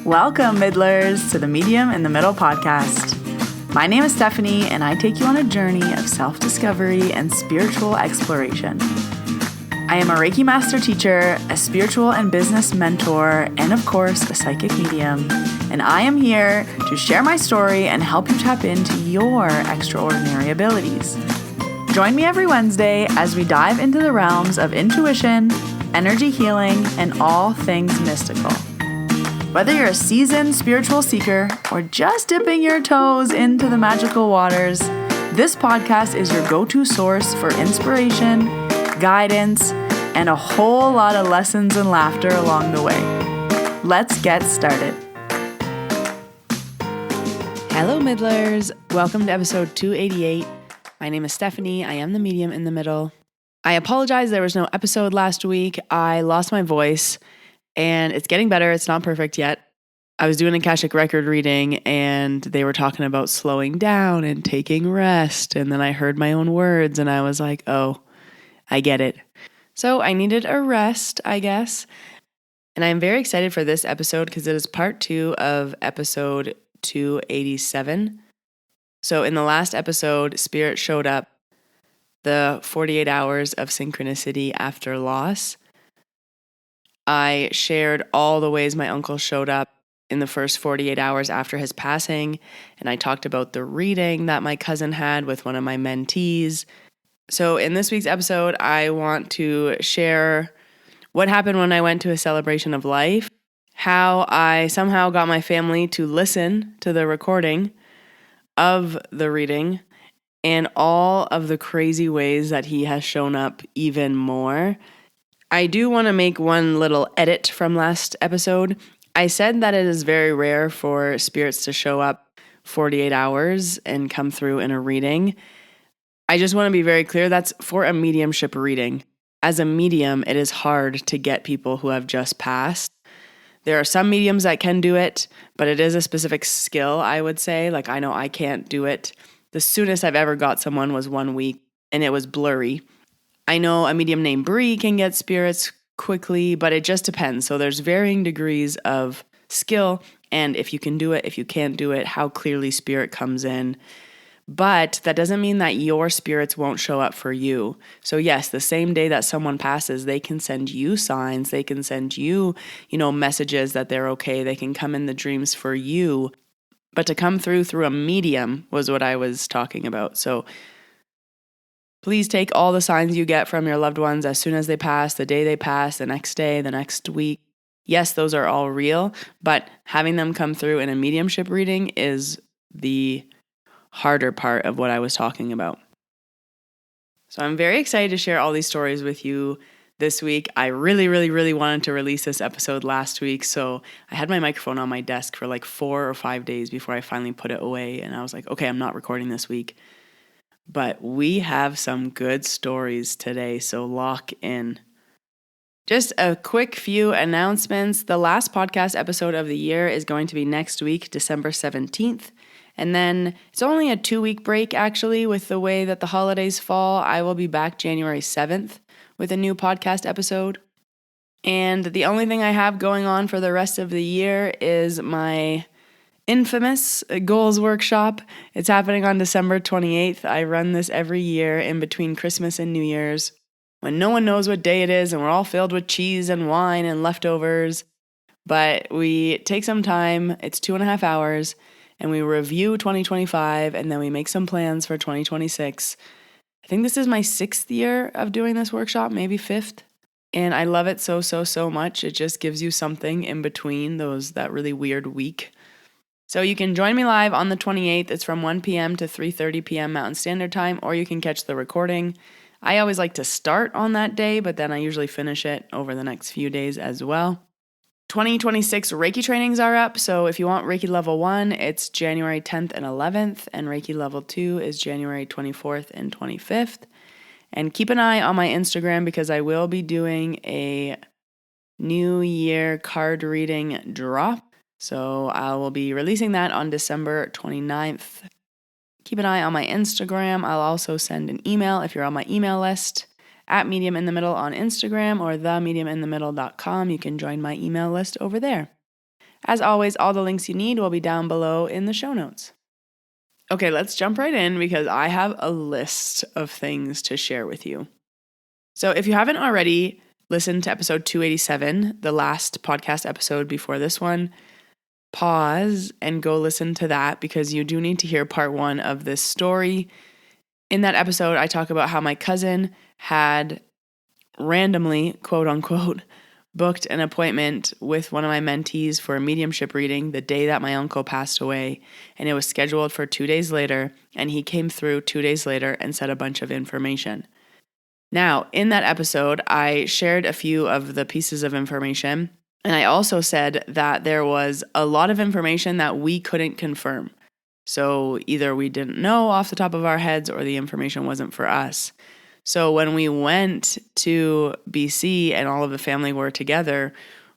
Welcome, Middlers, to the Medium in the Middle podcast. My name is Stephanie, and I take you on a journey of self-discovery and spiritual exploration. I am a Reiki Master Teacher, a spiritual and business mentor, and of course, a psychic medium. And I am here to share my story and help you tap into your extraordinary abilities. Join me every Wednesday as we dive into the realms of intuition, energy healing, and all things mystical. Whether you're a seasoned spiritual seeker or just dipping your toes into the magical waters, this podcast is your go-to source for inspiration, guidance, and a whole lot of lessons and laughter along the way. Let's get started. Hello, Middlers. Welcome to episode 288. My name is Stephanie. I am the medium in the middle. I apologize there was no episode last week. I lost my voice and it's getting better. It's not perfect yet. I was doing a Akashic record reading and they were talking about slowing down and taking rest. And then I heard my own words and I was like, oh, I get it. So I needed a rest, I guess. And I'm very excited for this episode because it is part 2 of episode 287. So in the last episode, Spirit showed up, the 48 hours of synchronicity after loss. I shared all the ways my uncle showed up in the first 48 hours after his passing, and I talked about the reading that my cousin had with one of my mentees. So in this week's episode, I want to share what happened when I went to a celebration of life, how I somehow got my family to listen to the recording of the reading, and all of the crazy ways that he has shown up even more. I do want to make one little edit from last episode. I said that it is very rare for spirits to show up 48 hours and come through in a reading. I just want to be very clear, that's for a mediumship reading. As a medium, it is hard to get people who have just passed. There are some mediums that can do it, but it is a specific skill, I would say. Like, I know I can't do it. The soonest I've ever got someone was 1 week, and it was blurry. I know a medium named Bree can get spirits quickly, but it just depends. So there's varying degrees of skill, and if you can do it, if you can't do it, how clearly spirit comes in. But that doesn't mean that your spirits won't show up for you. So yes, the same day that someone passes, they can send you signs, they can send you, messages that they're okay, they can come in the dreams for you. But to come through a medium was what I was talking about. So please take all the signs you get from your loved ones as soon as they pass, the day they pass, the next day, the next week. Yes, those are all real, but having them come through in a mediumship reading is the harder part of what I was talking about. So I'm very excited to share all these stories with you this week. I really, really, really wanted to release this episode last week, so I had my microphone on my desk for like 4 or 5 days before I finally put it away, and I was like, okay, I'm not recording this week. But we have some good stories today, so lock in. Just a quick few announcements. The last podcast episode of the year is going to be next week, December 17th. And then it's only a 2-week break, actually, with the way that the holidays fall. I will be back January 7th with a new podcast episode. And the only thing I have going on for the rest of the year is my infamous goals workshop. It's happening on December 28th. I run this every year in between Christmas and New Year's when no one knows what day it is and we're all filled with cheese and wine and leftovers. But we take some time, it's 2.5 hours, and we review 2025 and then we make some plans for 2026. I think this is my 6th year of doing this workshop, maybe 5th. And I love it so much. It just gives you something in between that really weird week. So you can join me live on the 28th. It's from 1 p.m. to 3:30 p.m. Mountain Standard Time, or you can catch the recording. I always like to start on that day, but then I usually finish it over the next few days as well. 2026 Reiki trainings are up, so if you want Reiki Level 1, it's January 10th and 11th, and Reiki Level 2 is January 24th and 25th. And keep an eye on my Instagram because I will be doing a New Year card reading drop. So I will be releasing that on December 29th. Keep an eye on my Instagram. I'll also send an email if you're on my email list. at Medium in the Middle on Instagram or themediuminthemiddle.com. You can join my email list over there. As always, all the links you need will be down below in the show notes. Okay, let's jump right in because I have a list of things to share with you. So if you haven't already listened to episode 287, the last podcast episode before this one, pause and go listen to that because you do need to hear part 1 of this story. In that episode, I talk about how my cousin had randomly, quote unquote, booked an appointment with one of my mentees for a mediumship reading the day that my uncle passed away, and it was scheduled for 2 days later, and he came through 2 days later and said a bunch of information. Now, in that episode, I shared a few of the pieces of information, and I also said that there was a lot of information that we couldn't confirm. So either we didn't know off the top of our heads or the information wasn't for us. So when we went to BC and all of the family were together,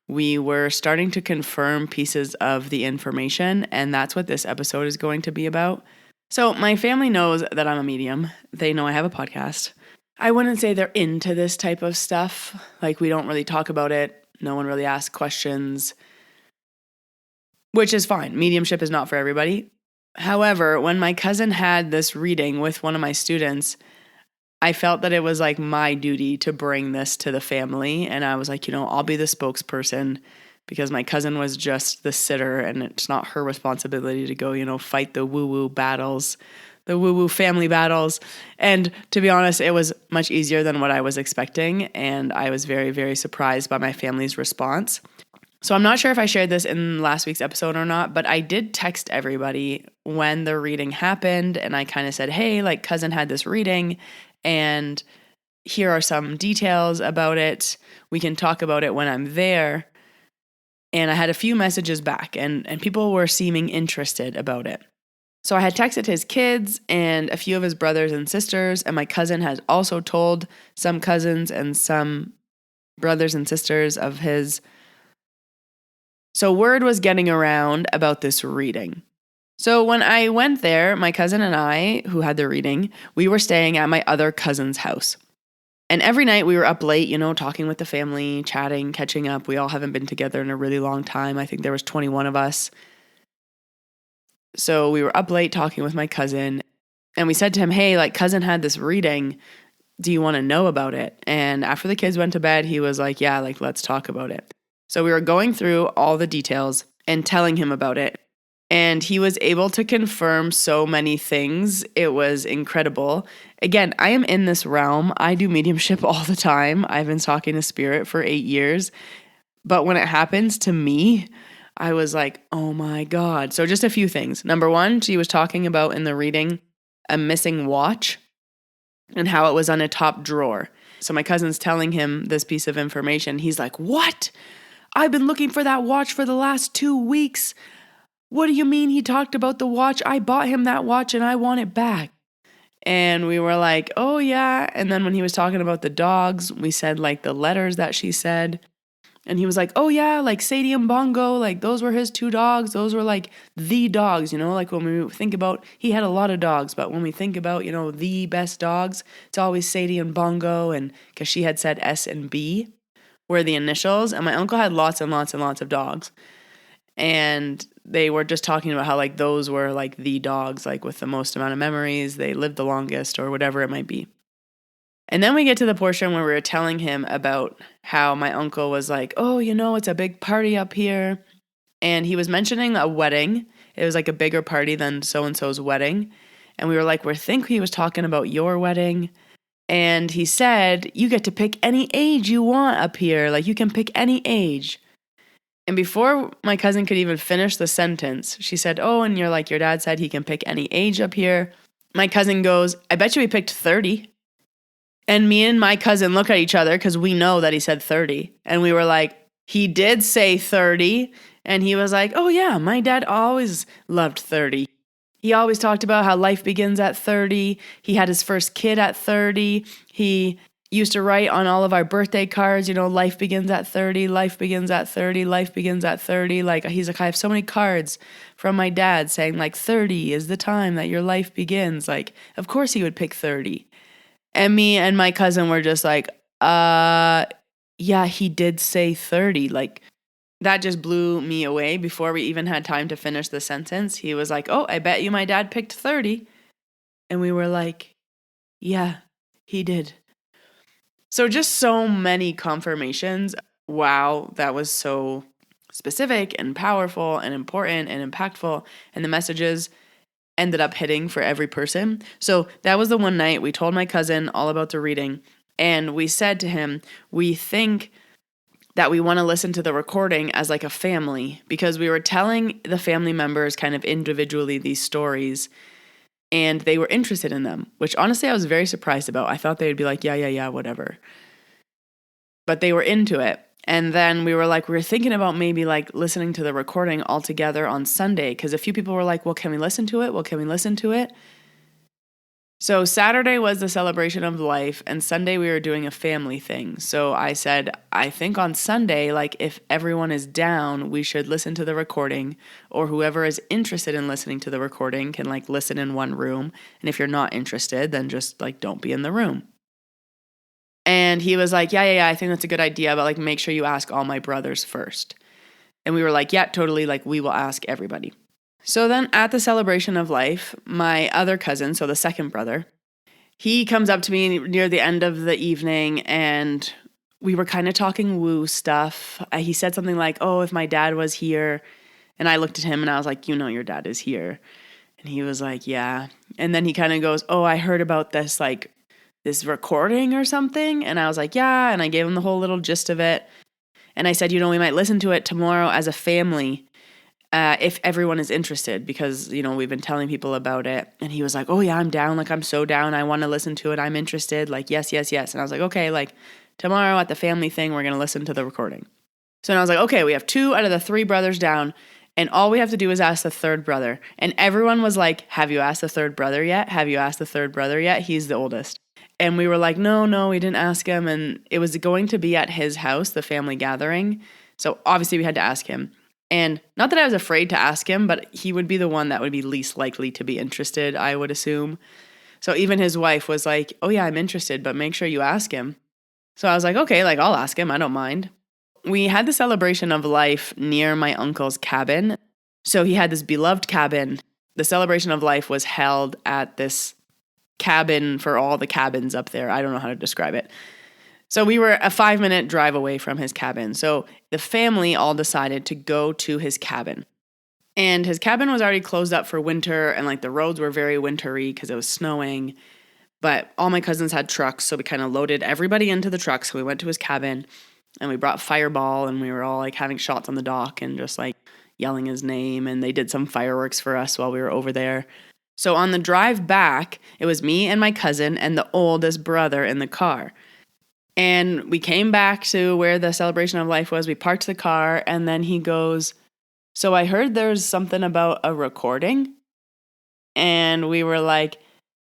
we were starting to confirm pieces of the information, and that's what this episode is going to be about. So my family knows that I'm a medium. They know I have a podcast. I wouldn't say they're into this type of stuff. Like, we don't really talk about it. No one really asks questions, which is fine. Mediumship is not for everybody. However, when my cousin had this reading with one of my students, I felt that it was like my duty to bring this to the family. And I was like, I'll be the spokesperson because my cousin was just the sitter and it's not her responsibility to go, fight the woo-woo battles, the woo-woo family battles. And to be honest, it was much easier than what I was expecting. And I was very, very surprised by my family's response. So I'm not sure if I shared this in last week's episode or not, but I did text everybody when the reading happened. And I kind of said, hey, like, cousin had this reading and here are some details about it. We can talk about it when I'm there. And I had a few messages back and people were seeming interested about it. So I had texted his kids and a few of his brothers and sisters, and my cousin has also told some cousins and some brothers and sisters of his. So word was getting around about this reading. So when I went there, my cousin and I, who had the reading, we were staying at my other cousin's house. And every night we were up late, talking with the family, chatting, catching up. We all haven't been together in a really long time. I think there was 21 of us. So we were up late talking with my cousin, and we said to him, hey, like, cousin had this reading. Do you want to know about it? And after the kids went to bed, he was like, yeah, like, let's talk about it. So we were going through all the details and telling him about it. And he was able to confirm so many things. It was incredible. Again, I am in this realm. I do mediumship all the time. I've been talking to spirit for 8 years. But when it happens to me, I was like, oh my God. So just a few things. Number one, she was talking about in the reading a missing watch and how it was on a top drawer. So my cousin's telling him this piece of information. He's like, what? I've been looking for that watch for the last 2 weeks. What do you mean he talked about the watch? I bought him that watch and I want it back. And we were like, oh yeah. And then when he was talking about the dogs, we said like the letters that she said. And he was like, oh yeah, like Sadie and Bongo, like those were his 2 dogs. Those were like the dogs, like when we think about, he had a lot of dogs, but when we think about, the best dogs, it's always Sadie and Bongo. And because she had said S and B were the initials. And my uncle had lots and lots and lots of dogs. And they were just talking about how like those were like the dogs, like with the most amount of memories, they lived the longest or whatever it might be. And then we get to the portion where we were telling him about how my uncle was like, oh, it's a big party up here. And he was mentioning a wedding. It was like a bigger party than so-and-so's wedding. And we were like, we think he was talking about your wedding. And he said, you get to pick any age you want up here. Like you can pick any age. And before my cousin could even finish the sentence, she said, oh, and your dad said he can pick any age up here. My cousin goes, I bet you he picked 30. And me and my cousin look at each other because we know that he said 30. And we were like, he did say 30. And he was like, oh yeah, my dad always loved 30. He always talked about how life begins at 30. He had his first kid at 30. He used to write on all of our birthday cards, life begins at 30, life begins at 30, life begins at 30. Like, he's like, I have so many cards from my dad saying like 30 is the time that your life begins. Like, of course he would pick 30. And me and my cousin were just like, yeah, he did say 30. Like, that just blew me away. Before we even had time to finish the sentence, he was like, "Oh, I bet you my dad picked 30." And we were like, "Yeah, he did." So just so many confirmations. Wow, that was so specific and powerful and important and impactful. And the messages ended up hitting for every person. So that was the one night we told my cousin all about the reading. And we said to him, we think that we want to listen to the recording as like a family, because we were telling the family members kind of individually these stories and they were interested in them, which honestly I was very surprised about. I thought they would be like, yeah, whatever. But they were into it. And then we were thinking about maybe like listening to the recording all together on Sunday, because a few people were like, well, can we listen to it? So Saturday was the celebration of life, and Sunday we were doing a family thing. So I said, I think on Sunday, like if everyone is down, we should listen to the recording, or whoever is interested in listening to the recording can like listen in one room. And if you're not interested, then just like don't be in the room. And he was like, yeah, I think that's a good idea, but like make sure you ask all my brothers first. And we were like, yeah, totally, like we will ask everybody. So then at the celebration of life, my other cousin, so the second brother, he comes up to me near the end of the evening and we were kind of talking woo stuff. He said something like, oh, if my dad was here. And I looked at him and I was like, you know, your dad is here. And he was like, yeah. And then he kind of goes, oh, I heard about this, like this recording or something. And I was like, yeah. And I gave him the whole little gist of it. And I said, you know, we might listen to it tomorrow as a family. If everyone is interested, because, you know, we've been telling people about it. And he was like, oh yeah, I'm down. Like, I'm so down. I want to listen to it. I'm interested. Like, yes. And I was like, okay, like tomorrow at the family thing, we're going to listen to the recording. So then I was like, okay, we have 2 out of the 3 brothers down. And all we have to do is ask the third brother. And everyone was like, have you asked the third brother yet? He's the oldest. And we were like, no, we didn't ask him. And it was going to be at his house, the family gathering. So obviously we had to ask him. And not that I was afraid to ask him, but he would be the one that would be least likely to be interested, I would assume. So even his wife was like, oh yeah, I'm interested, but make sure you ask him. So I was like, okay, like I'll ask him. I don't mind. We had the celebration of life near my uncle's cabin. So he had this beloved cabin. The celebration of life was held at this cabin for all the cabins up there. I don't know how to describe it. So we were a 5-minute drive away from his cabin. So the family all decided to go to his cabin. And his cabin was already closed up for winter, and like the roads were very wintry because it was snowing. But all my cousins had trucks, so we kind of loaded everybody into the truck. So we went to his cabin and we brought Fireball, and we were all like having shots on the dock and just like yelling his name. And they did some fireworks for us while we were over there. So on the drive back, it was me and my cousin and the oldest brother in the car. And we came back to where the celebration of life was. We parked the car, and then he goes, so I heard there's something about a recording. And we were like,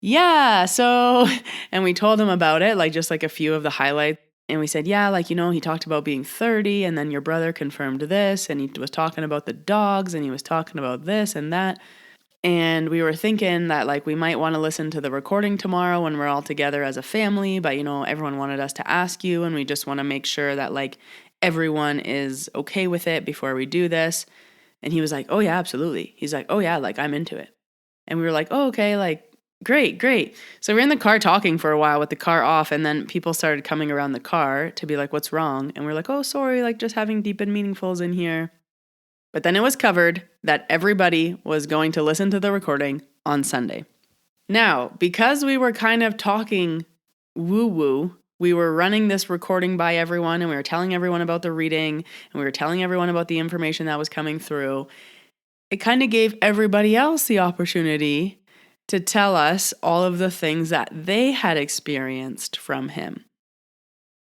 yeah, so, and we told him about it, like just like a few of the highlights. And we said, yeah, like, you know, he talked about being 30, and then your brother confirmed this, and he was talking about the dogs, and he was talking about this and that. And we were thinking that like we might want to listen to the recording tomorrow when we're all together as a family, but you know, everyone wanted us to ask you, and we just want to make sure that like everyone is okay with it before we do this. And he was like, oh yeah, absolutely. He's like, oh yeah, like I'm into it. And we were like, oh, okay, like great. So we're in the car talking for a while with the car off, and then people started coming around the car to be like, what's wrong? And we're like, oh, sorry, like just having deep and meaningfuls in here. But then it was covered that everybody was going to listen to the recording on Sunday. Now, because we were kind of talking woo-woo, we were running this recording by everyone, and we were telling everyone about the reading, and we were telling everyone about the information that was coming through. It kind of gave everybody else the opportunity to tell us all of the things that they had experienced from him.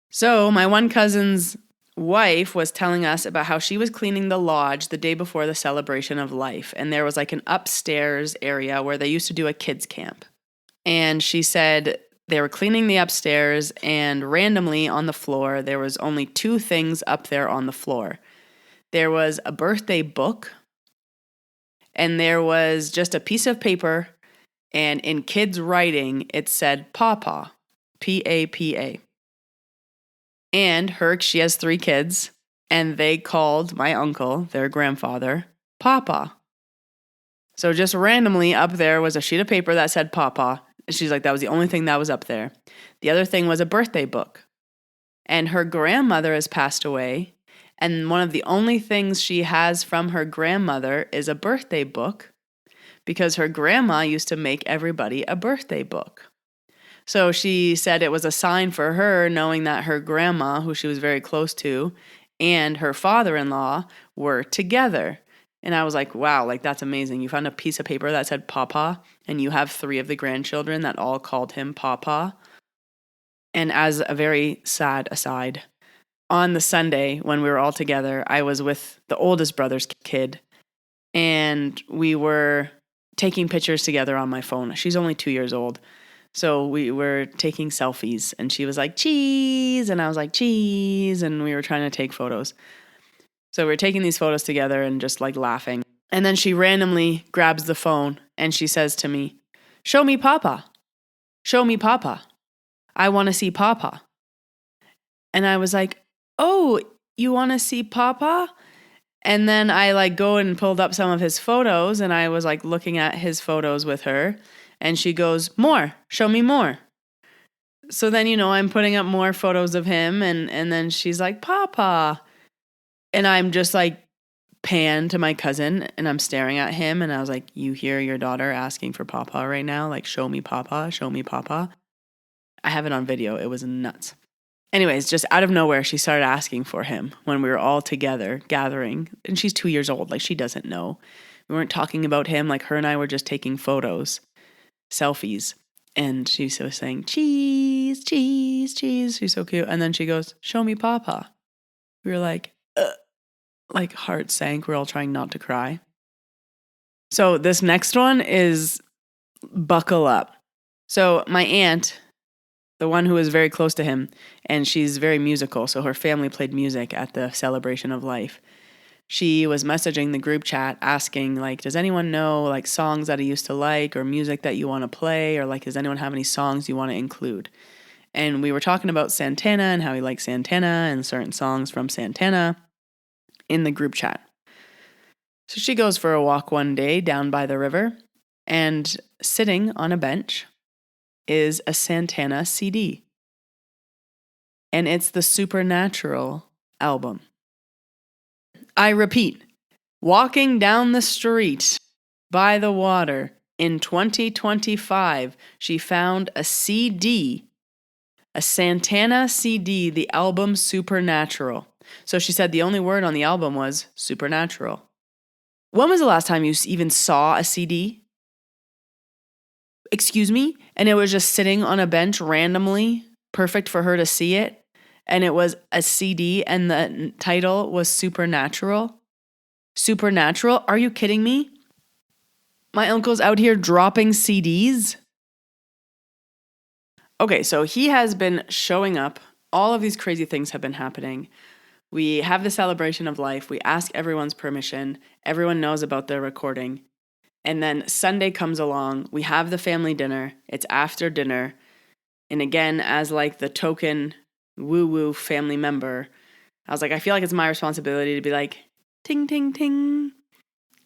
So my one cousin's wife was telling us about how she was cleaning the lodge the day before the celebration of life. And there was like an upstairs area where they used to do a kids camp. And she said they were cleaning the upstairs, and randomly on the floor, there was only 2 things up there on the floor. There was a birthday book, and there was just a piece of paper, and in kids' writing, it said Papa, P-A-P-A. And she has 3 kids, and they called my uncle, their grandfather, Papa. So just randomly up there was a sheet of paper that said Papa. And she's like, that was the only thing that was up there. The other thing was a birthday book. And her grandmother has passed away. And one of the only things she has from her grandmother is a birthday book, because her grandma used to make everybody a birthday book. So she said it was a sign for her, knowing that her grandma, who she was very close to, and her father-in-law were together. And I was like, wow, like that's amazing. You found a piece of paper that said Papa, and you have 3 of the grandchildren that all called him Papa. And as a very sad aside, on the Sunday when we were all together, I was with the oldest brother's kid, and we were taking pictures together on my phone. She's only 2 years old. So we were taking selfies, and she was like, cheese, and I was like, cheese, and we were trying to take photos. So we were taking these photos together and just like laughing. And then she randomly grabs the phone and she says to me, show me Papa. Show me Papa. I want to see Papa. And I was like, oh, you want to see Papa? And then I like go and pulled up some of his photos, and I was like looking at his photos with her, and she goes, more, show me more. So then, I'm putting up more photos of him, and then she's like, Papa. And I'm just like pan to my cousin, and I'm staring at him, and I was like, you hear your daughter asking for Papa right now? Like, show me Papa, show me Papa. I have it on video. It was nuts. Anyways, just out of nowhere, she started asking for him when we were all together gathering. And she's 2 years old. Like, she doesn't know. We weren't talking about him. Like, her and I were just taking photos, selfies. And she was saying, cheese, cheese, cheese. She's so cute. And then she goes, show me Papa. We were like, heart sank. We're all trying not to cry. So this next one is buckle up. So my aunt, the one who was very close to him, and she's very musical, so her family played music at the celebration of life. She was messaging the group chat asking, like, does anyone know, like, songs that he used to like, or music that you want to play, or, like, does anyone have any songs you want to include? And we were talking about Santana and how he likes Santana and certain songs from Santana in the group chat. So she goes for a walk one day down by the river, and sitting on a bench is a Santana CD. And it's the Supernatural album. I repeat, walking down the street by the water in 2025, she found a CD, a Santana CD, the album Supernatural. So she said the only word on the album was Supernatural. When was the last time you even saw a CD? Excuse me? And it was just sitting on a bench randomly, perfect for her to see it. And it was a CD, and the title was Supernatural. Supernatural? Are you kidding me? My uncle's out here dropping CDs? Okay, so he has been showing up. All of these crazy things have been happening. We have the celebration of life. We ask everyone's permission. Everyone knows about the recording. And then Sunday comes along, we have the family dinner, it's after dinner, and again, as like the token woo-woo family member, I was like, I feel like it's my responsibility to be like, ting, ting, ting,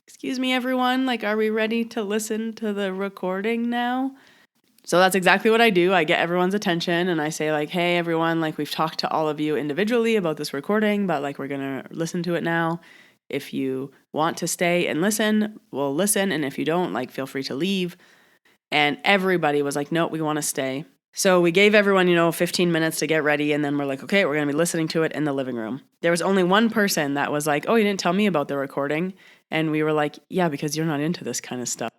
excuse me, everyone, like, are we ready to listen to the recording now? So that's exactly what I do. I get everyone's attention, and I say like, hey, everyone, like, we've talked to all of you individually about this recording, but like, we're going to listen to it now. If you want to stay and listen, we'll listen. And if you don't, like, feel free to leave. And everybody was like, no, we want to stay. So we gave everyone, 15 minutes to get ready. And then we're like, okay, we're going to be listening to it in the living room. There was only one person that was like, oh, you didn't tell me about the recording. And we were like, yeah, because you're not into this kind of stuff.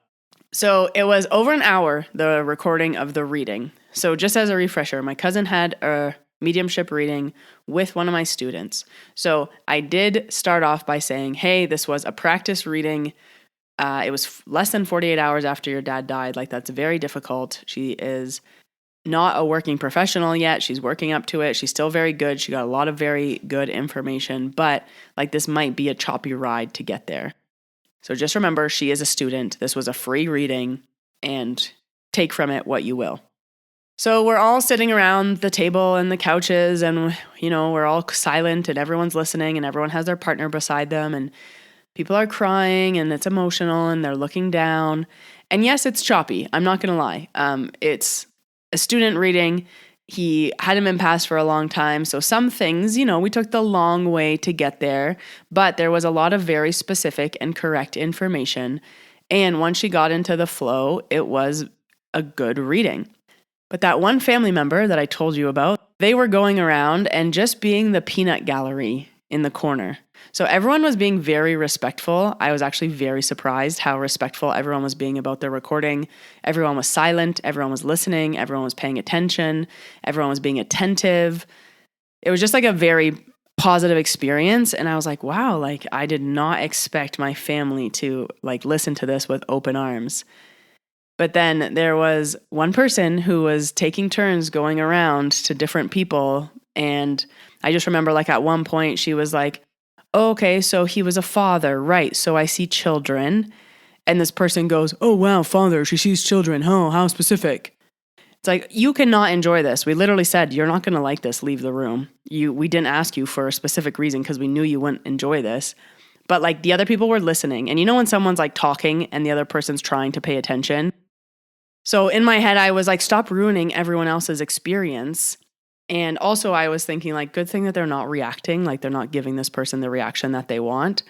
So it was over an hour, the recording of the reading. So just as a refresher, my cousin had a mediumship reading with one of my students. So I did start off by saying, hey, this was a practice reading. It was less than 48 hours after your dad died. Like, that's very difficult. She is not a working professional yet. She's working up to it. She's still very good. She got a lot of very good information, but like, this might be a choppy ride to get there. So just remember, she is a student. This was a free reading, and take from it what you will. So we're all sitting around the table and the couches and, we're all silent and everyone's listening and everyone has their partner beside them and people are crying and it's emotional and they're looking down. And yes, it's choppy. I'm not going to lie. It's a student reading. He hadn't been passed for a long time. So some things, we took the long way to get there, but there was a lot of very specific and correct information. And once she got into the flow, it was a good reading. But that one family member that I told you about, they were going around and just being the peanut gallery in the corner. So everyone was being very respectful. I was actually very surprised how respectful everyone was being about their recording. Everyone was silent. Everyone was listening. Everyone was paying attention. Everyone was being attentive. It was just like a very positive experience. And I was like, wow, like I did not expect my family to like listen to this with open arms. But then there was one person who was taking turns going around to different people. And I just remember like at one point she was like, oh, okay, so he was a father, right? So I see children. And this person goes, oh, wow, father, she sees children. Oh, how specific. It's like, you cannot enjoy this. We literally said, you're not going to like this. Leave the room. We didn't ask you for a specific reason because we knew you wouldn't enjoy this. But like the other people were listening. And when someone's like talking and the other person's trying to pay attention. So in my head, I was like, stop ruining everyone else's experience. And also I was thinking like, good thing that they're not reacting, like they're not giving this person the reaction that they want.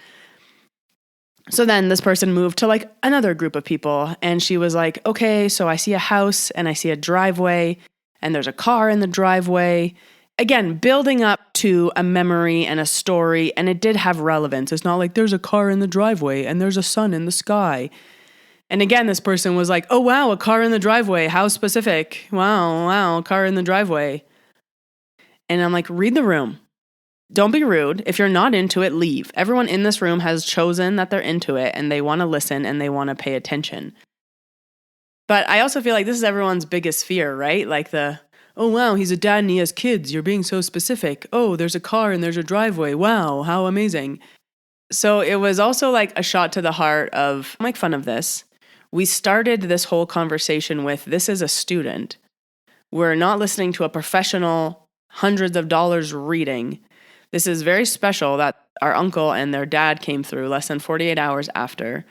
So then this person moved to like another group of people and she was like, okay, so I see a house and I see a driveway and there's a car in the driveway. Again, building up to a memory and a story, and it did have relevance. It's not like there's a car in the driveway and there's a sun in the sky. And again, this person was like, oh, wow, a car in the driveway. How specific. Wow, car in the driveway. And I'm like, read the room. Don't be rude. If you're not into it, leave. Everyone in this room has chosen that they're into it and they want to listen and they want to pay attention. But I also feel like this is everyone's biggest fear, right? Like oh, wow, he's a dad and he has kids. You're being so specific. Oh, there's a car and there's a driveway. Wow, how amazing. So it was also like a shot to the heart of, make fun of this. We started this whole conversation with, this is a student. We're not listening to a professional, hundreds of dollars reading. This is very special that our uncle and their dad came through less than 48 hours after.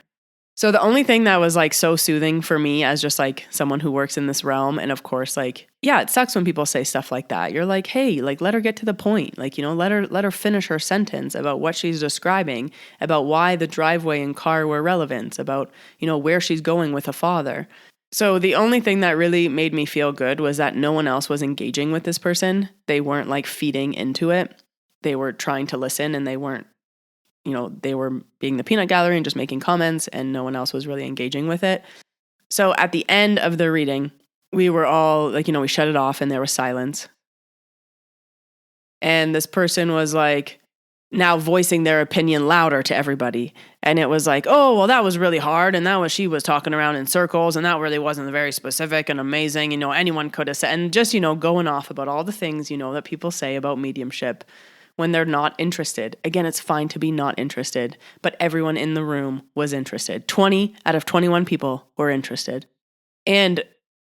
So the only thing that was like so soothing for me as just like someone who works in this realm, and of course, like, yeah, it sucks when people say stuff like that. You're like, hey, like, let her get to the point. Like, let her finish her sentence about what she's describing, about why the driveway and car were relevant, about, where she's going with a father. So the only thing that really made me feel good was that no one else was engaging with this person. They weren't like feeding into it. They were trying to listen and they weren't, they were being the peanut gallery and just making comments and no one else was really engaging with it. So at the end of the reading, we were all like, we shut it off and there was silence. And this person was like now voicing their opinion louder to everybody. And it was like, oh, well, that was really hard. And she was talking around in circles and that really wasn't very specific and amazing. Anyone could have said, and just, going off about all the things, that people say about mediumship when they're not interested. Again, it's fine to be not interested, but everyone in the room was interested. 20 out of 21 people were interested. And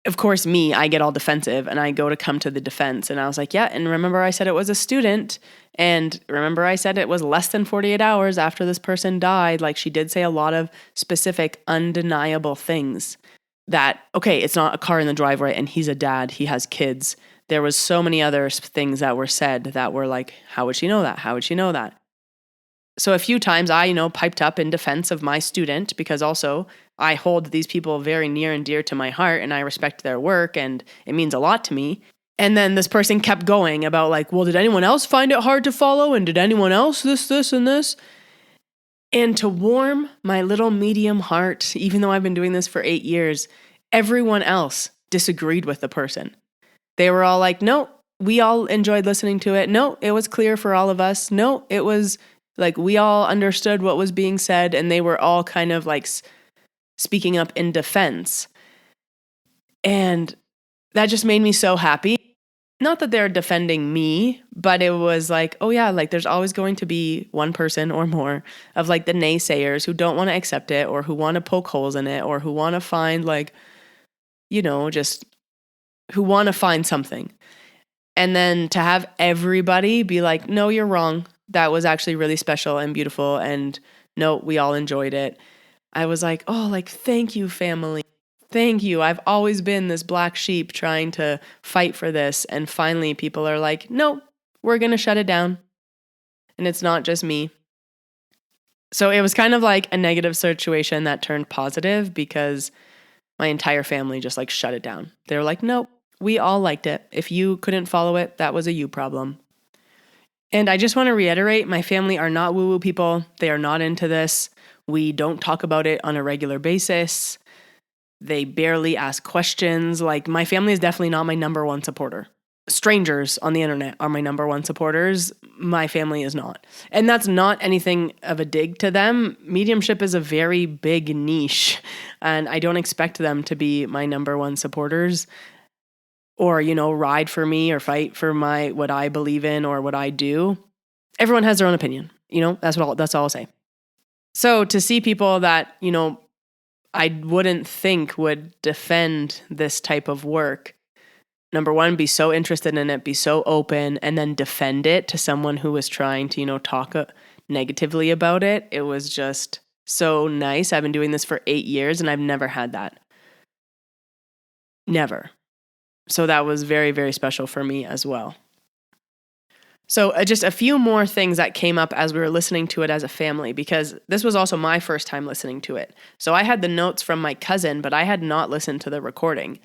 of course, I get all defensive and I go to come to the defense. And I was like, yeah, and remember I said it was a student. And remember I said it was less than 48 hours after this person died. Like she did say a lot of specific, undeniable things that, okay, it's not a car in the driveway and he's a dad, he has kids. There was so many other things that were said that were like, how would she know that? How would she know that? So a few times I, piped up in defense of my student because also I hold these people very near and dear to my heart and I respect their work and it means a lot to me. And then this person kept going about like, well, did anyone else find it hard to follow? And did anyone else this, and this? And to warm my little medium heart, even though I've been doing this for 8 years, everyone else disagreed with the person. They were all like, no, we all enjoyed listening to it. No, it was clear for all of us. No, it was like we all understood what was being said and they were all kind of like speaking up in defense. And that just made me so happy. Not that they're defending me, but it was like, oh yeah, like there's always going to be one person or more of like the naysayers who don't want to accept it or who want to poke holes in it or who want to find like, just who want to find something. And then to have everybody be like, no, you're wrong. That was actually really special and beautiful. And no, we all enjoyed it. I was like, oh, like, thank you, family. Thank you. I've always been this black sheep trying to fight for this. And finally, people are like, no, we're going to shut it down. And it's not just me. So it was kind of like a negative situation that turned positive because my entire family just like shut it down. They were like, nope, we all liked it. If you couldn't follow it, that was a you problem. And I just want to reiterate, my family are not woo-woo people. They are not into this. We don't talk about it on a regular basis. They barely ask questions. Like, my family is definitely not my number one supporter. Strangers on the internet are my number one supporters. My family is not. And that's not anything of a dig to them. Mediumship is a very big niche, and I don't expect them to be my number one supporters or, ride for me or fight for what I believe in or what I do. Everyone has their own opinion. That's all I'll say. So to see people that, I wouldn't think would defend this type of work, number one, be so interested in it, be so open, and then defend it to someone who was trying to, talk negatively about it. It was just so nice. I've been doing this for 8 years and I've never had that. Never. So that was very, very special for me as well. So just a few more things that came up as we were listening to it as a family, because this was also my first time listening to it. So I had the notes from my cousin, but I had not listened to the recording.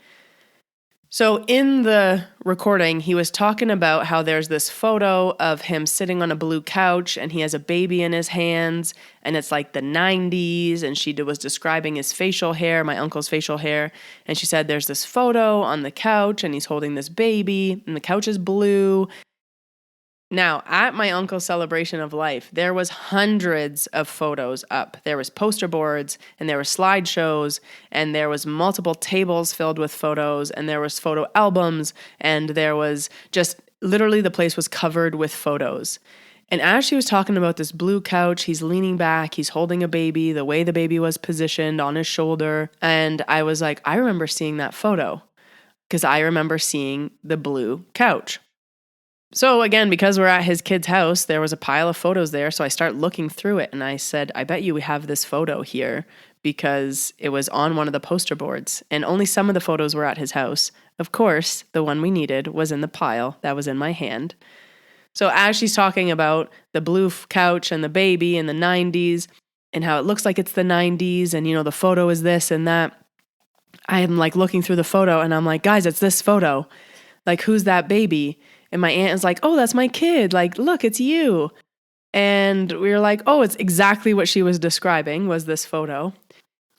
So in the recording, he was talking about how there's this photo of him sitting on a blue couch and he has a baby in his hands and it's like the 90s, and she was describing his facial hair, my uncle's facial hair, and she said there's this photo on the couch and he's holding this baby and the couch is blue. Now, at my uncle's celebration of life, there was hundreds of photos up. There was poster boards, and there were slideshows, and there was multiple tables filled with photos, and there was photo albums, and there was just literally the place was covered with photos. And as she was talking about this blue couch, he's leaning back, he's holding a baby, the way the baby was positioned on his shoulder, and I was like, I remember seeing that photo because I remember seeing the blue couch. So again, because we're at his kid's house, there was a pile of photos there. So I start looking through it and I said, I bet you we have this photo here because it was on one of the poster boards and only some of the photos were at his house. Of course, the one we needed was in the pile that was in my hand. So as she's talking about the blue couch and the baby in the 90s and how it looks like it's the 90s and, the photo is this and that, I am like looking through the photo and I'm like, guys, it's this photo. Like, who's that baby? And my aunt is like, oh, that's my kid. Like, look, it's you. And we were like, oh, it's exactly what she was describing was this photo.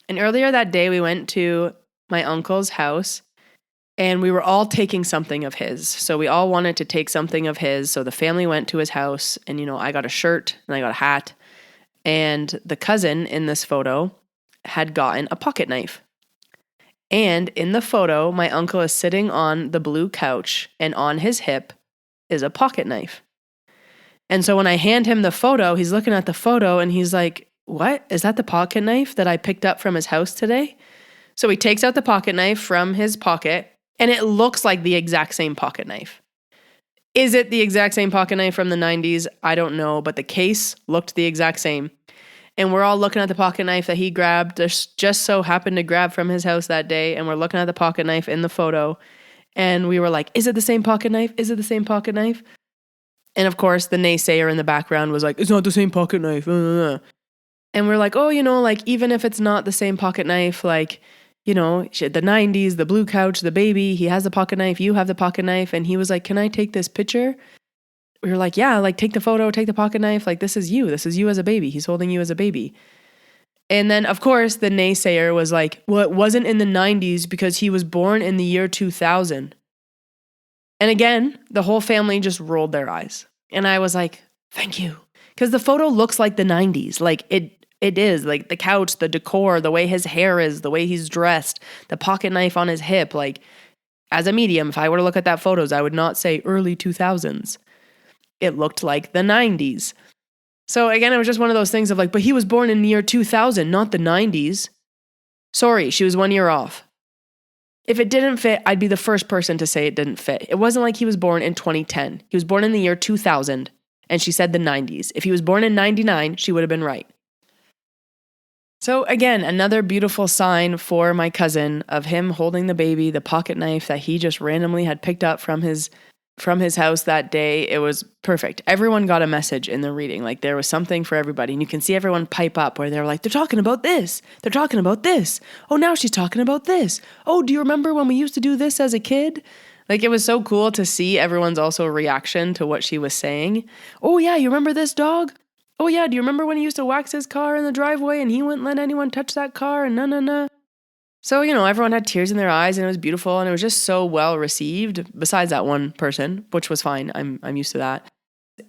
And earlier that day, we went to my uncle's house and we were all taking something of his. So we all wanted to take something of his. So the family went to his house and, I got a shirt and I got a hat. And the cousin in this photo had gotten a pocket knife. And in the photo, my uncle is sitting on the blue couch and on his hip is a pocket knife. And so when I hand him the photo, he's looking at the photo and he's like, what? Is that the pocket knife that I picked up from his house today? So he takes out the pocket knife from his pocket and it looks like the exact same pocket knife. Is it the exact same pocket knife from the 90s? I don't know, but the case looked the exact same. And we're all looking at the pocket knife that he grabbed, just so happened to grab from his house that day. And we're looking at the pocket knife in the photo. And we were like, is it the same pocket knife? Is it the same pocket knife? And of course, the naysayer in the background was like, it's not the same pocket knife. And we're like, oh, even if it's not the same pocket knife, like, the 90s, the blue couch, the baby, he has the pocket knife, you have the pocket knife. And he was like, can I take this picture? We were like, yeah, like take the photo, take the pocket knife. Like, this is you as a baby. He's holding you as a baby. And then, of course, the naysayer was like, well, it wasn't in the 90s because he was born in the year 2000. And again, the whole family just rolled their eyes. And I was like, thank you. Because the photo looks like the 90s. Like, it is. Like, the couch, the decor, the way his hair is, the way he's dressed, the pocket knife on his hip. Like, as a medium, if I were to look at that photos, I would not say early 2000s. It looked like the 90s. So again, it was just one of those things of like, but he was born in the year 2000, not the 90s. Sorry, she was 1 year off. If it didn't fit, I'd be the first person to say it didn't fit. It wasn't like he was born in 2010. He was born in the year 2000, and she said the 90s. If he was born in 99, she would have been right. So again, another beautiful sign for my cousin of him holding the baby, the pocket knife that he just randomly had picked up from his house that day. It was perfect. Everyone got a message in the reading. Like there was something for everybody. And you can see everyone pipe up where they're like, they're talking about this. They're talking about this. Oh, now she's talking about this. Oh, do you remember when we used to do this as a kid? Like it was so cool to see everyone's also reaction to what she was saying. Oh yeah, you remember this dog? Oh yeah, do you remember when he used to wax his car in the driveway and he wouldn't let anyone touch that car and no. So, everyone had tears in their eyes and it was beautiful and it was just so well received, besides that one person, which was fine. I'm used to that.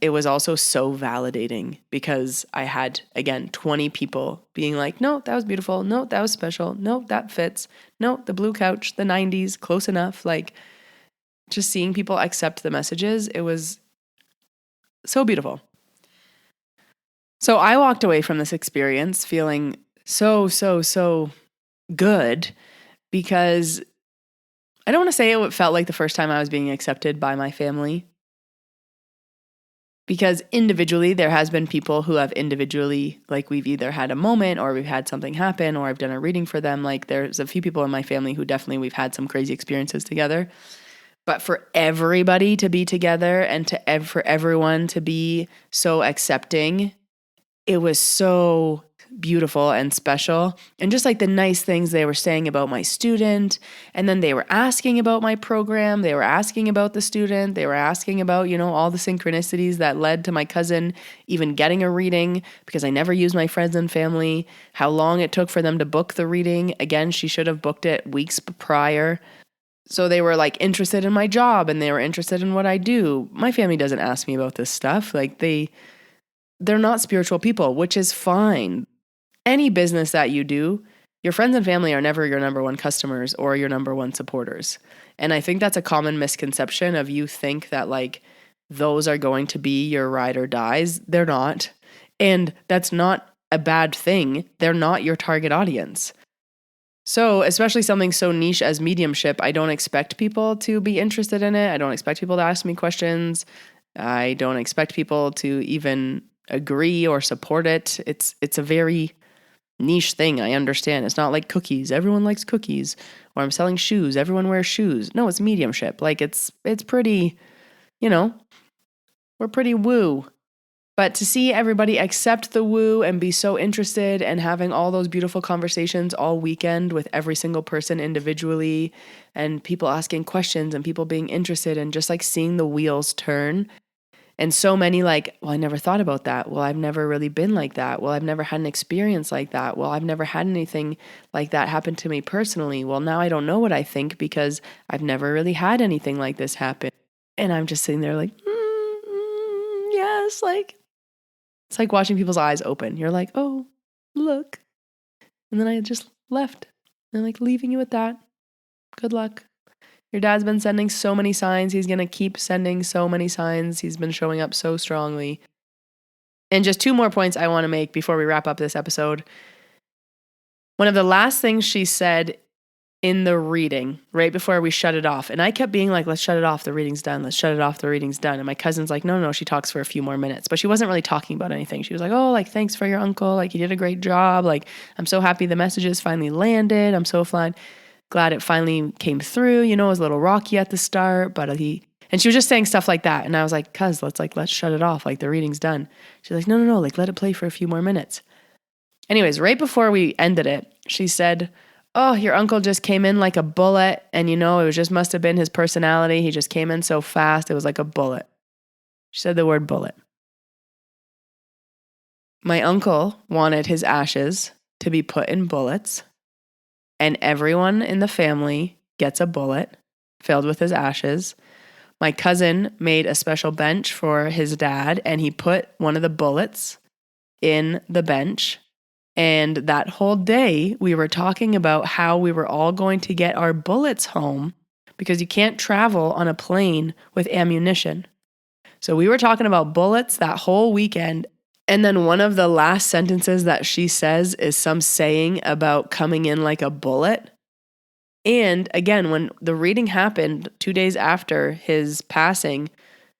It was also so validating because I had, again, 20 people being like, no, that was beautiful. No, that was special. No, that fits. No, the blue couch, the 90s, close enough. Like just seeing people accept the messages, it was so beautiful. So I walked away from this experience feeling so good because I don't want to say it felt like the first time I was being accepted by my family. Because individually, there has been people who have individually, like we've either had a moment or we've had something happen or I've done a reading for them. Like there's a few people in my family who definitely we've had some crazy experiences together. But for everybody to be together and for everyone to be so accepting, it was so beautiful and special. And just like the nice things they were saying about my student. And then they were asking about my program. They were asking about the student. They were asking about, all the synchronicities that led to my cousin even getting a reading because I never used my friends and family, how long it took for them to book the reading. Again, she should have booked it weeks prior. So they were like interested in my job and they were interested in what I do. My family doesn't ask me about this stuff. Like they're not spiritual people, which is fine. Any business that you do, your friends and family are never your number one customers or your number one supporters. And I think that's a common misconception of you think that like those are going to be your ride or dies. They're not. And that's not a bad thing. They're not your target audience. So especially something so niche as mediumship, I don't expect people to be interested in it. I don't expect people to ask me questions. I don't expect people to even agree or support it. It's a very niche thing. I understand. It's not like cookies. Everyone likes cookies. Or I'm selling shoes. Everyone wears shoes. No, it's mediumship. Like it's pretty, we're pretty woo. But to see everybody accept the woo and be so interested and having all those beautiful conversations all weekend with every single person individually and people asking questions and people being interested and just like seeing the wheels turn. And so many like, well, I never thought about that. Well, I've never really been like that. Well, I've never had an experience like that. Well, I've never had anything like that happen to me personally. Well, now I don't know what I think because I've never really had anything like this happen. And I'm just sitting there like, yes, like, it's like watching people's eyes open. You're like, oh, look. And then I just left. And like leaving you with that. Good luck. Your dad's been sending so many signs. He's going to keep sending so many signs. He's been showing up so strongly. And just 2 more points I want to make before we wrap up this episode. One of the last things she said in the reading, right before we shut it off, and I kept being like, let's shut it off. The reading's done. Let's shut it off. The reading's done. And my cousin's like, no, she talks for a few more minutes. But she wasn't really talking about anything. She was like, oh, like, thanks for your uncle. Like, he did a great job. Like, I'm so happy the messages finally landed. I'm so glad it finally came through. It was a little rocky at the start, but and she was just saying stuff like that. And I was like, cuz, let's shut it off. Like the reading's done. She's like, no, like let it play for a few more minutes. Anyways, right before we ended it, she said, oh, your uncle just came in like a bullet. And it just must have been his personality. He just came in so fast. It was like a bullet. She said the word bullet. My uncle wanted his ashes to be put in bullets. And everyone in the family gets a bullet filled with his ashes. My cousin made a special bench for his dad, and he put one of the bullets in the bench. And that whole day, we were talking about how we were all going to get our bullets home because you can't travel on a plane with ammunition. So we were talking about bullets that whole weekend. And then one of the last sentences that she says is some saying about coming in like a bullet. And again, when the reading happened 2 days after his passing,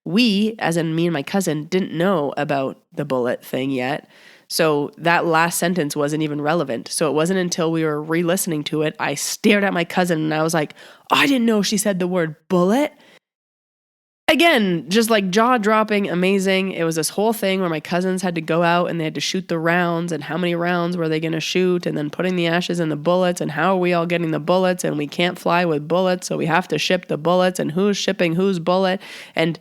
we, as in me and my cousin, didn't know about the bullet thing yet. So that last sentence wasn't even relevant. So it wasn't until we were re-listening to it, I stared at my cousin and I was like, I didn't know she said the word bullet. Again, just like jaw-dropping, amazing. It was this whole thing where my cousins had to go out and they had to shoot the rounds and how many rounds were they going to shoot and then putting the ashes in the bullets and how are we all getting the bullets and we can't fly with bullets, so we have to ship the bullets and who's shipping whose bullet. And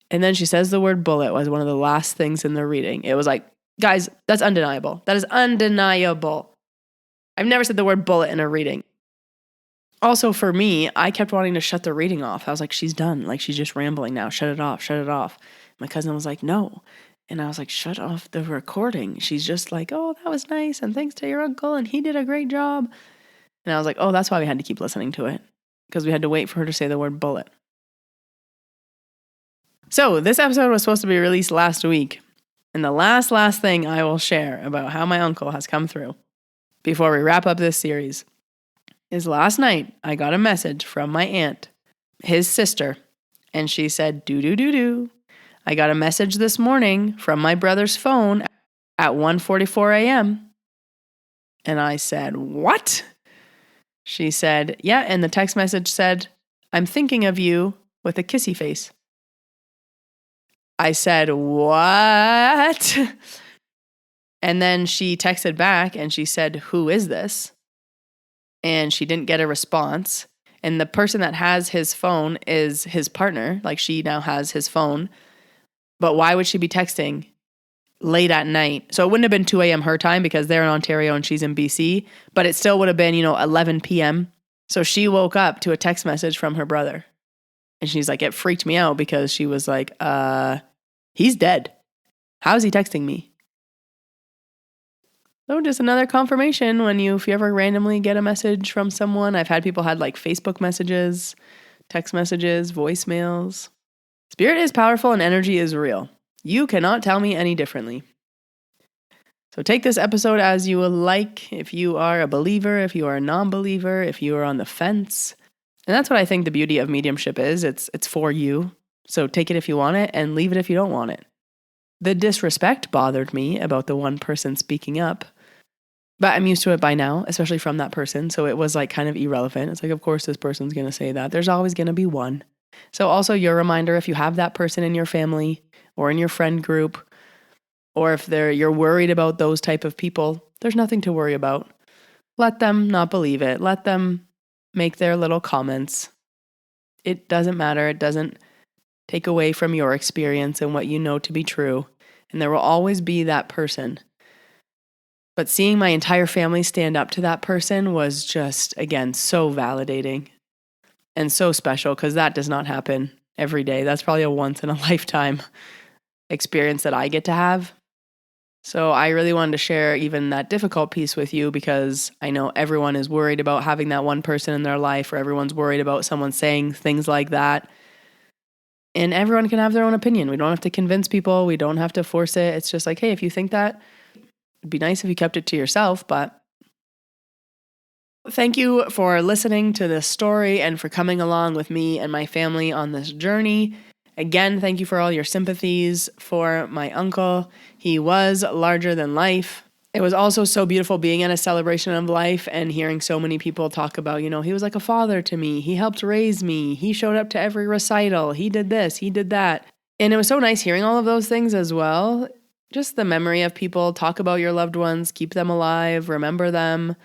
then she says the word bullet was one of the last things in the reading. It was like, guys, that's undeniable. That is undeniable. I've never said the word bullet in a reading. Also, for me, I kept wanting to shut the reading off. I was like, she's done. Like, she's just rambling now. Shut it off. Shut it off. My cousin was like, no. And I was like, shut off the recording. She's just like, oh, that was nice. And thanks to your uncle. And he did a great job. And I was like, oh, that's why we had to keep listening to it. Because we had to wait for her to say the word bullet. So this episode was supposed to be released last week. And the last thing I will share about how my uncle has come through before we wrap up this series is last night I got a message from my aunt, his sister, and she said, do. I got a message this morning from my brother's phone at 1:44 a.m. And I said, what? She said, yeah, and the text message said, I'm thinking of you with a kissy face. I said, what? And then she texted back and she said, who is this? And she didn't get a response. And the person that has his phone is his partner. Like, she now has his phone. But why would she be texting late at night? So it wouldn't have been 2 a.m. her time because they're in Ontario and she's in BC. But it still would have been, 11 p.m. So she woke up to a text message from her brother. And she's like, it freaked me out because she was like, he's dead. How is he texting me? So just another confirmation if you ever randomly get a message from someone. I've had people had like Facebook messages, text messages, voicemails. Spirit is powerful and energy is real. You cannot tell me any differently. So take this episode as you will like. If you are a believer, if you are a non-believer, if you are on the fence. And that's what I think the beauty of mediumship is. It's for you. So take it if you want it and leave it if you don't want it. The disrespect bothered me about the one person speaking up. But I'm used to it by now, especially from that person. So it was like kind of irrelevant. It's like, of course, this person's going to say that. There's always going to be one. So also your reminder, if you have that person in your family or in your friend group, or if you're worried about those type of people, there's nothing to worry about. Let them not believe it. Let them make their little comments. It doesn't matter. It doesn't take away from your experience and what you know to be true. And there will always be that person. But seeing my entire family stand up to that person was just, again, so validating and so special because that does not happen every day. That's probably a once in a lifetime experience that I get to have. So I really wanted to share even that difficult piece with you because I know everyone is worried about having that one person in their life, or everyone's worried about someone saying things like that. And everyone can have their own opinion. We don't have to convince people. We don't have to force it. It's just like, hey, if you think that, it'd be nice if you kept it to yourself, but thank you for listening to this story and for coming along with me and my family on this journey. Again, thank you for all your sympathies for my uncle. He was larger than life. It was also so beautiful being at a celebration of life and hearing so many people talk about, he was like a father to me. He helped raise me. He showed up to every recital. He did this. He did that. And it was so nice hearing all of those things as well. Just the memory of people, talk about your loved ones, keep them alive, remember them.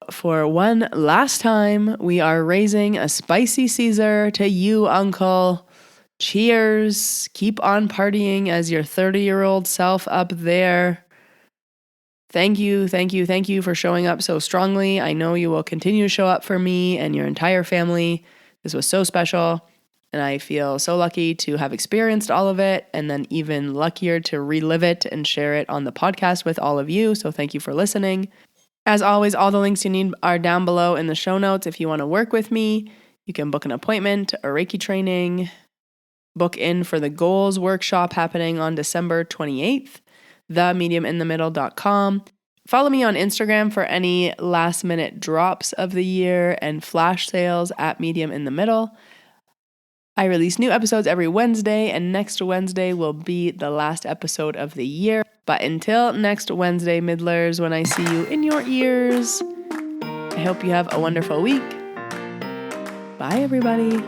For one last time, we are raising a spicy Caesar to you, Uncle. Cheers. Keep on partying as your 30-year-old self up there. Thank you for showing up so strongly. I know you will continue to show up for me and your entire family. This was so special. And I feel so lucky to have experienced all of it, and then even luckier to relive it and share it on the podcast with all of you. So thank you for listening. As always, all the links you need are down below in the show notes. If you want to work with me, you can book an appointment, a Reiki training, book in for the goals workshop happening on December 28th, themediuminthemiddle.com. Follow me on Instagram for any last minute drops of the year and flash sales at Medium in the Middle. I release new episodes every Wednesday, and next Wednesday will be the last episode of the year. But until next Wednesday, Middlers, when I see you in your ears, I hope you have a wonderful week. Bye, everybody.